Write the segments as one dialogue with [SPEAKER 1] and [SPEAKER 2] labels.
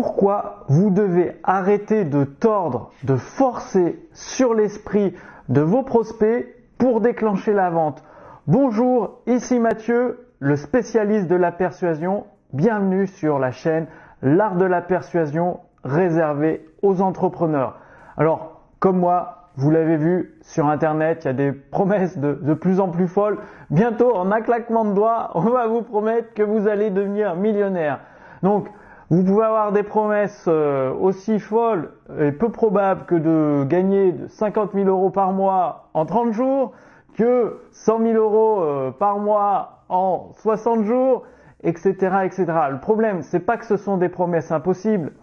[SPEAKER 1] pourquoi vous devez arrêter de tordre, de forcer sur l'esprit de vos prospects pour déclencher la vente. Bonjour, ici Mathieu, le spécialiste de la persuasion. Bienvenue sur la chaîne L'Art de la Persuasion réservé aux entrepreneurs. Alors, comme moi, vous l'avez vu sur Internet, il y a des promesses de plus en plus folles. Bientôt, en un claquement de doigts, on va vous promettre que vous allez devenir millionnaire. Donc, vous pouvez avoir des promesses aussi folles et peu probables que de gagner 50 000 euros par mois en 30 jours, que 100 000 euros par mois en 60 jours, etc., etc. Le problème, c'est pas que ce sont des promesses impossibles.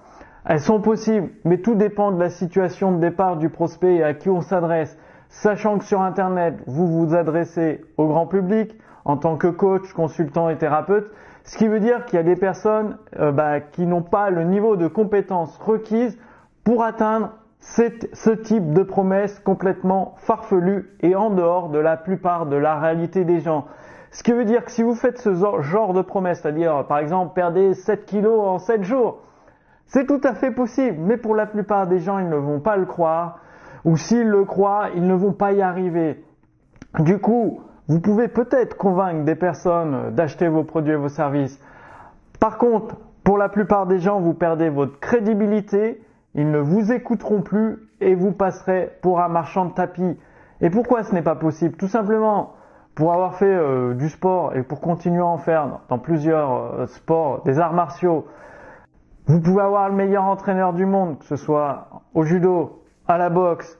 [SPEAKER 1] Elles sont possibles, mais tout dépend de la situation de départ du prospect et à qui on s'adresse. Sachant que sur Internet, vous vous adressez au grand public en tant que coach, consultant et thérapeute, ce qui veut dire qu'il y a des personnes qui n'ont pas le niveau de compétence requise pour atteindre ce type de promesses complètement farfelues et en dehors de la plupart de la réalité des gens. Ce qui veut dire que si vous faites ce genre de promesses, c'est-à-dire par exemple perdez 7 kilos en 7 jours, c'est tout à fait possible, mais pour la plupart des gens, ils ne vont pas le croire, ou s'ils le croient, ils ne vont pas y arriver. Du coup, vous pouvez peut-être convaincre des personnes d'acheter vos produits et vos services. Par contre, pour la plupart des gens, vous perdez votre crédibilité, ils ne vous écouteront plus et vous passerez pour un marchand de tapis. Et pourquoi ce n'est pas possible? Tout simplement, pour avoir fait du sport et pour continuer à en faire dans plusieurs sports, des arts martiaux, vous pouvez avoir le meilleur entraîneur du monde, que ce soit au judo, à la boxe.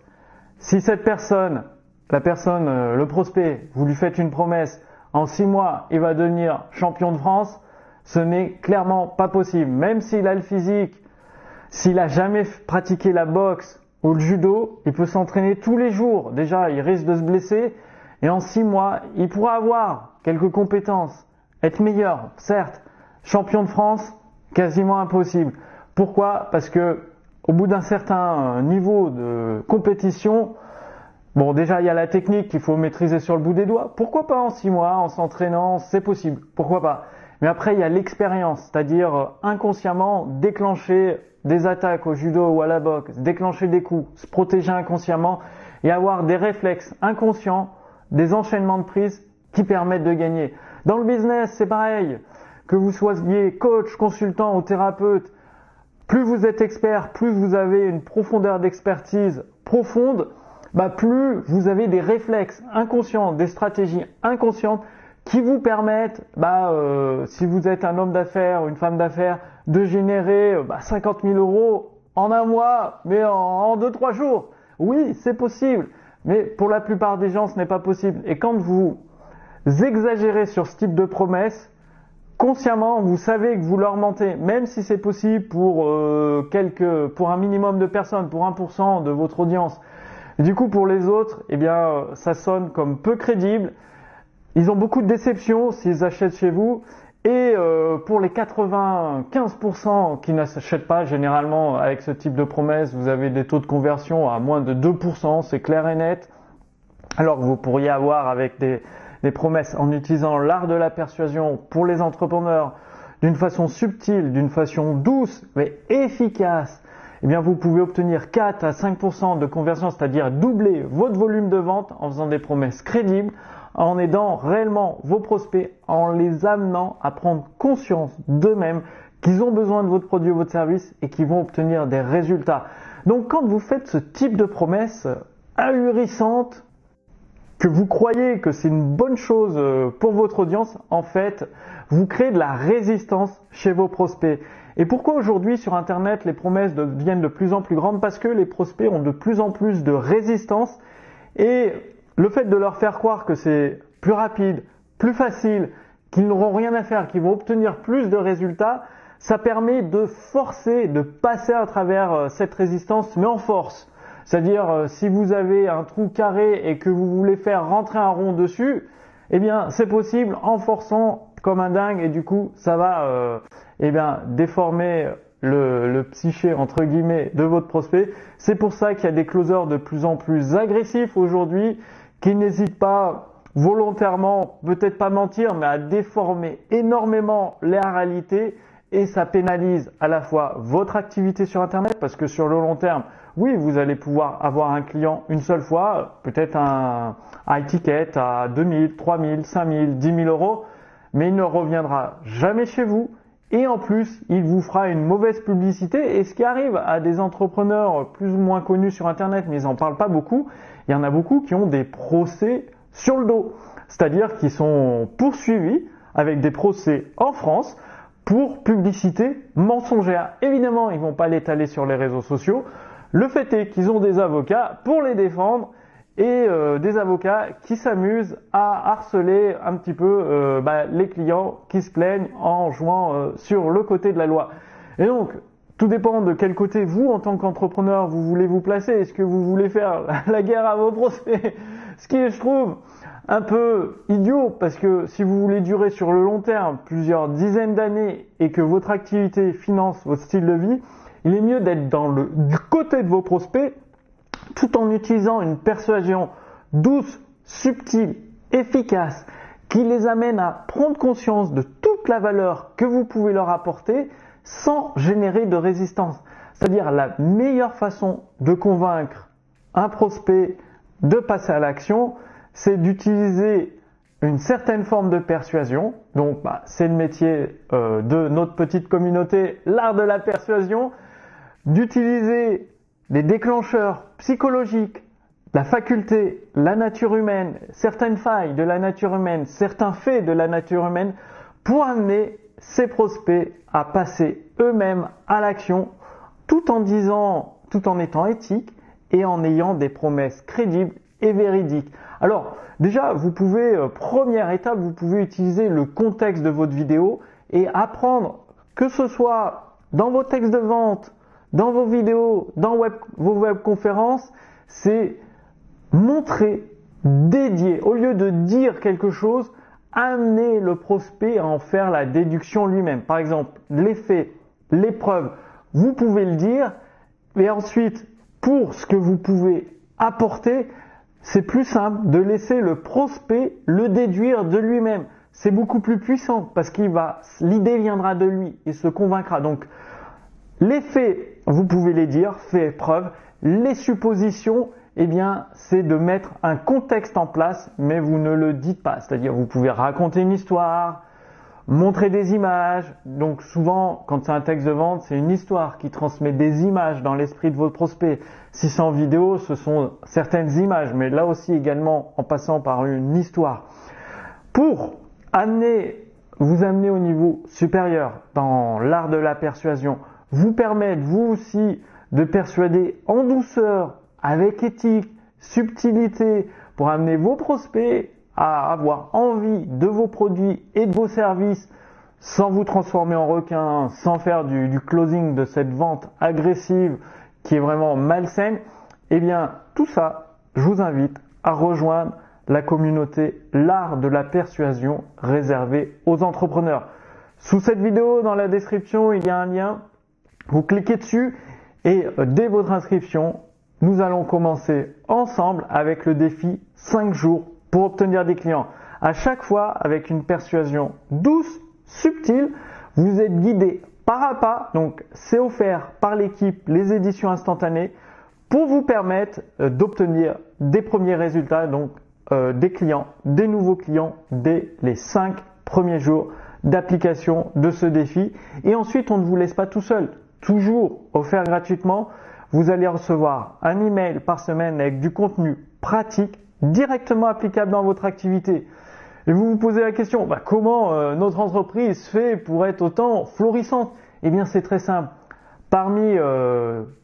[SPEAKER 1] Si cette personne, le prospect, vous lui faites une promesse, en 6 mois, il va devenir champion de France, ce n'est clairement pas possible. Même s'il a le physique, s'il a jamais pratiqué la boxe ou le judo, il peut s'entraîner tous les jours. Déjà, il risque de se blesser et en 6 mois, il pourra avoir quelques compétences, être meilleur, certes. Champion de France, quasiment impossible. Pourquoi? Parce que au bout d'un certain niveau de compétition, bon, déjà, il y a la technique qu'il faut maîtriser sur le bout des doigts. Pourquoi pas en 6 mois, en s'entraînant, c'est possible. Pourquoi pas? Mais après, il y a l'expérience, c'est-à-dire inconsciemment déclencher des attaques au judo ou à la boxe, déclencher des coups, se protéger inconsciemment et avoir des réflexes inconscients, des enchaînements de prises qui permettent de gagner. Dans le business, c'est pareil. Que vous soyez coach, consultant ou thérapeute, plus vous êtes expert, plus vous avez une profondeur d'expertise profonde, plus vous avez des réflexes inconscients, des stratégies inconscientes qui vous permettent, si vous êtes un homme d'affaires ou une femme d'affaires, de générer 50 000 euros en un mois, mais en 2-3 jours. Oui, c'est possible, mais pour la plupart des gens, ce n'est pas possible. Et quand vous exagérez sur ce type de promesses, consciemment, vous savez que vous leur mentez, même si c'est possible pour un minimum de personnes, pour 1% de votre audience. Du coup, pour les autres, ça sonne comme peu crédible. Ils ont beaucoup de déceptions s'ils achètent chez vous. Et pour les 95% qui n'achètent pas, généralement, avec ce type de promesse, vous avez des taux de conversion à moins de 2%, c'est clair et net. Alors que vous pourriez avoir avec des promesses en utilisant l'art de la persuasion pour les entrepreneurs d'une façon subtile, d'une façon douce mais efficace, vous pouvez obtenir 4 à 5% de conversion, c'est-à-dire doubler votre volume de vente en faisant des promesses crédibles, en aidant réellement vos prospects, en les amenant à prendre conscience d'eux-mêmes qu'ils ont besoin de votre produit ou votre service et qu'ils vont obtenir des résultats. Donc quand vous faites ce type de promesses ahurissantes, que vous croyez que c'est une bonne chose pour votre audience, en fait, vous créez de la résistance chez vos prospects. Et pourquoi aujourd'hui sur Internet les promesses deviennent de plus en plus grandes? Parce que les prospects ont de plus en plus de résistance et le fait de leur faire croire que c'est plus rapide, plus facile, qu'ils n'auront rien à faire, qu'ils vont obtenir plus de résultats, ça permet de forcer, de passer à travers cette résistance, mais en force. C'est-à-dire, si vous avez un trou carré et que vous voulez faire rentrer un rond dessus, c'est possible en forçant comme un dingue et du coup, ça va déformer le psyché, entre guillemets, de votre prospect. C'est pour ça qu'il y a des closers de plus en plus agressifs aujourd'hui qui n'hésitent pas volontairement, peut-être pas mentir, mais à déformer énormément la réalité et ça pénalise à la fois votre activité sur Internet parce que sur le long terme, oui, vous allez pouvoir avoir un client une seule fois, peut-être un high ticket à 2000, 3000, 5000, 10 000 euros, mais il ne reviendra jamais chez vous et en plus, il vous fera une mauvaise publicité. Et ce qui arrive à des entrepreneurs plus ou moins connus sur Internet, mais ils n'en parlent pas beaucoup, il y en a beaucoup qui ont des procès sur le dos, c'est-à-dire qui sont poursuivis avec des procès en France pour publicité mensongère. Évidemment, ils ne vont pas l'étaler sur les réseaux sociaux. Le fait est qu'ils ont des avocats pour les défendre et des avocats qui s'amusent à harceler un petit peu les clients qui se plaignent en jouant sur le côté de la loi. Et donc, tout dépend de quel côté vous, en tant qu'entrepreneur, vous voulez vous placer. Est-ce que vous voulez faire la guerre à vos prospects? Ce qui est, je trouve, un peu idiot, parce que si vous voulez durer sur le long terme, plusieurs dizaines d'années, et que votre activité finance votre style de vie, il est mieux d'être du côté de vos prospects, tout en utilisant une persuasion douce, subtile, efficace, qui les amène à prendre conscience de toute la valeur que vous pouvez leur apporter sans générer de résistance. C'est-à-dire la meilleure façon de convaincre un prospect de passer à l'action, c'est d'utiliser une certaine forme de persuasion. Donc, c'est le métier de notre petite communauté, l'art de la persuasion, d'utiliser les déclencheurs psychologiques, la faculté, la nature humaine, certaines failles de la nature humaine, certains faits de la nature humaine pour amener ses prospects à passer eux-mêmes à l'action tout en étant éthique et en ayant des promesses crédibles et véridiques. Alors, déjà, première étape, vous pouvez utiliser le contexte de votre vidéo et apprendre, que ce soit dans vos textes de vente, dans vos vidéos, dans vos webconférences, c'est montrer, dédier. Au lieu de dire quelque chose, amener le prospect à en faire la déduction lui-même. Par exemple, les faits, les preuves, vous pouvez le dire, et ensuite, pour ce que vous pouvez apporter, c'est plus simple de laisser le prospect le déduire de lui-même. C'est beaucoup plus puissant parce l'idée viendra de lui et se convaincra. Donc, les faits, vous pouvez les dire, faits, preuves. Les suppositions, c'est de mettre un contexte en place, mais vous ne le dites pas. C'est-à-dire, vous pouvez raconter une histoire, montrer des images. Donc, souvent, quand c'est un texte de vente, c'est une histoire qui transmet des images dans l'esprit de votre prospect. Si c'est en vidéo, ce sont certaines images, mais là aussi également en passant par une histoire. Pour vous amener au niveau supérieur dans l'art de la persuasion, vous permettre vous aussi de persuader en douceur, avec éthique, subtilité, pour amener vos prospects à avoir envie de vos produits et de vos services sans vous transformer en requin, sans faire du closing de cette vente agressive qui est vraiment malsaine. Tout ça, je vous invite à rejoindre la communauté L'Art de la Persuasion réservée aux entrepreneurs. Sous cette vidéo, dans la description, il y a un lien. Vous cliquez dessus et dès votre inscription, nous allons commencer ensemble avec le défi 5 jours pour obtenir des clients. À chaque fois, avec une persuasion douce, subtile, vous êtes guidé pas à pas. Donc, c'est offert par l'équipe Les Éditions Instantanées pour vous permettre d'obtenir des premiers résultats, donc des clients, des nouveaux clients dès les 5 premiers jours d'application de ce défi. Et ensuite, on ne vous laisse pas tout seul. Toujours offert gratuitement, vous allez recevoir un email par semaine avec du contenu pratique directement applicable dans votre activité. Et vous vous posez la question, comment notre entreprise fait pour être autant florissante? C'est très simple. Parmi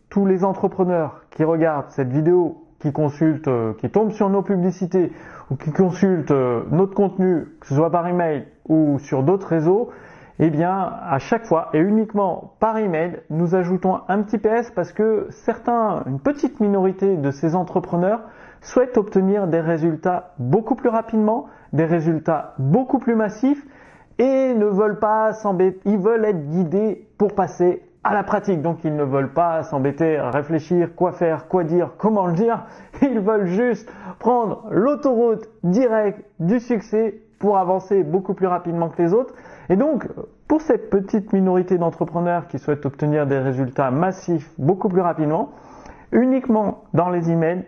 [SPEAKER 1] tous les entrepreneurs qui regardent cette vidéo, qui tombent sur nos publicités ou qui consultent notre contenu, que ce soit par email ou sur d'autres réseaux, à chaque fois et uniquement par email, nous ajoutons un petit PS parce que une petite minorité de ces entrepreneurs souhaitent obtenir des résultats beaucoup plus rapidement, des résultats beaucoup plus massifs et ne veulent pas s'embêter, ils veulent être guidés pour passer à la pratique. Donc ils ne veulent pas s'embêter à réfléchir quoi faire, quoi dire, comment le dire. Ils veulent juste prendre l'autoroute directe du succès pour avancer beaucoup plus rapidement que les autres. Et donc, pour cette petite minorité d'entrepreneurs qui souhaitent obtenir des résultats massifs beaucoup plus rapidement, uniquement dans les emails,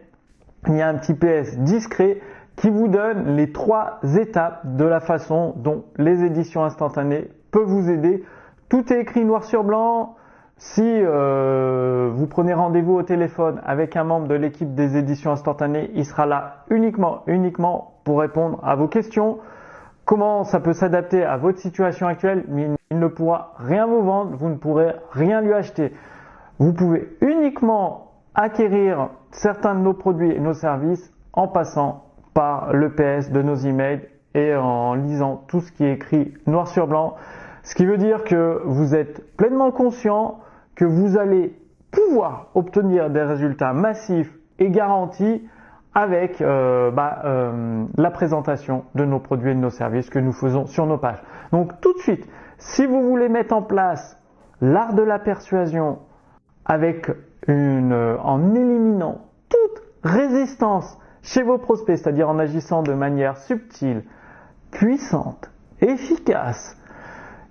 [SPEAKER 1] il y a un petit PS discret qui vous donne les 3 étapes de la façon dont les éditions instantanées peuvent vous aider. Tout est écrit noir sur blanc. Si vous prenez rendez-vous au téléphone avec un membre de l'équipe des éditions instantanées, il sera là uniquement pour répondre à vos questions. Comment ça peut s'adapter à votre situation actuelle, mais il ne pourra rien vous vendre, vous ne pourrez rien lui acheter. Vous pouvez uniquement acquérir certains de nos produits et nos services en passant par le PS de nos emails et en lisant tout ce qui est écrit noir sur blanc. Ce qui veut dire que vous êtes pleinement conscient que vous allez pouvoir obtenir des résultats massifs et garantis avec la présentation de nos produits et de nos services que nous faisons sur nos pages. Donc tout de suite, si vous voulez mettre en place l'art de la persuasion en éliminant toute résistance chez vos prospects, c'est-à-dire en agissant de manière subtile, puissante, efficace,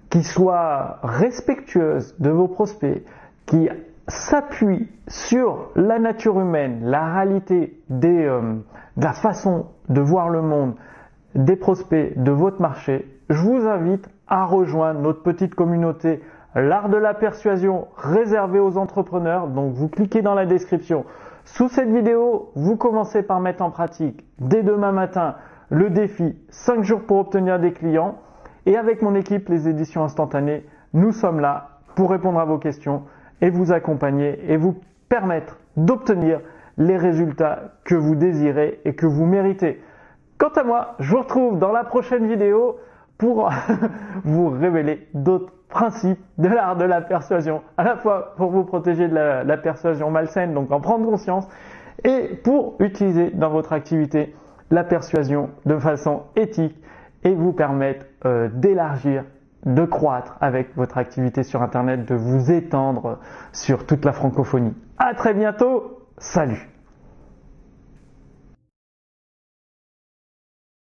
[SPEAKER 1] qui soit respectueuse de vos prospects, qui s'appuie sur la nature humaine, la réalité de la façon de voir le monde des prospects de votre marché, je vous invite à rejoindre notre petite communauté l'art de la persuasion réservé aux entrepreneurs. Donc vous cliquez dans la description sous cette vidéo, vous commencez par mettre en pratique dès demain matin le défi 5 jours pour obtenir des clients, et avec mon équipe les éditions instantanées, nous sommes là pour répondre à vos questions et vous accompagner et vous permettre d'obtenir les résultats que vous désirez et que vous méritez. Quant à moi, je vous retrouve dans la prochaine vidéo pour vous révéler d'autres principes de l'art de la persuasion, à la fois pour vous protéger de la persuasion malsaine, donc en prendre conscience, et pour utiliser dans votre activité la persuasion de façon éthique et vous permettre d'élargir, de croître avec votre activité sur Internet, de vous étendre sur toute la francophonie. À très bientôt, salut!